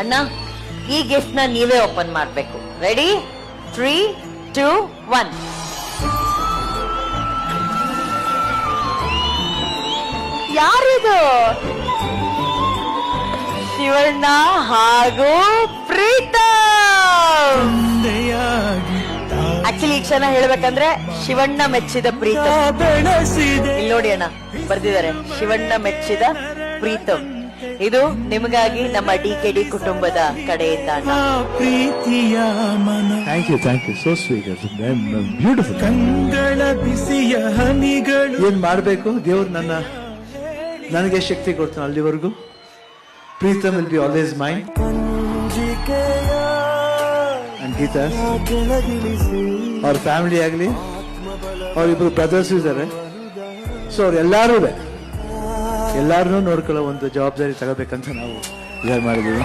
ಅಣ್ಣ ಈ ಗಿಫ್ಟ್ ನ ನೀವೇ ಓಪನ್ ಮಾಡ್ಬೇಕು. ರೆಡಿ? 3, 2, 1. ಯಾರಿದು? ಶಿವಣ್ಣ ಹಾಗೂ ಪ್ರೀತಮ್. ಆಕ್ಚುಲಿ ಈ ಕ್ಷಣ ಹೇಳ್ಬೇಕಂದ್ರೆ ಶಿವಣ್ಣ ಮೆಚ್ಚಿದ ಪ್ರೀತಮ್. ಇಲ್ಲಿ ನೋಡಿ ಅಣ್ಣ ಬರ್ದಿದ್ದಾರೆ, ಶಿವಣ್ಣ ಮೆಚ್ಚಿದ ಪ್ರೀತಮ್. ಇದು ನಿಮಗಾಗಿ ನಮ್ಮ ಡಿ ಕುಟುಂಬದ ಕಡೆಯಿಂದ. Thank you so sweet, beautiful. ಕಂಗಳ ಬಿಸಿಯ ಹನಿಗಳು. ಏನ್ ಮಾಡ್ಬೇಕು ದೇವ್ರು ನನಗೆ ಶಕ್ತಿ ಕೊಡ್ತಾನೆ ಅಲ್ಲಿವರೆಗೂ. Pritam will be always mine. And Geeta ಅವ್ರ ಫ್ಯಾಮಿಲಿ ಆಗ್ಲಿ, ಅವ್ರಿಬ್ರು ಬ್ರದರ್ಸ್ ಇದ್ದಾರೆ. ಸೊ ಅವ್ರು ಎಲ್ಲಾರು ನೋಡ್ಕೊಳ್ಳೋ ಒಂದು ಜವಾಬ್ದಾರಿ ತಗೋಬೇಕಂತ ನಾವು ವಿಚಾರ ಮಾಡಿದ್ದೀವಿ.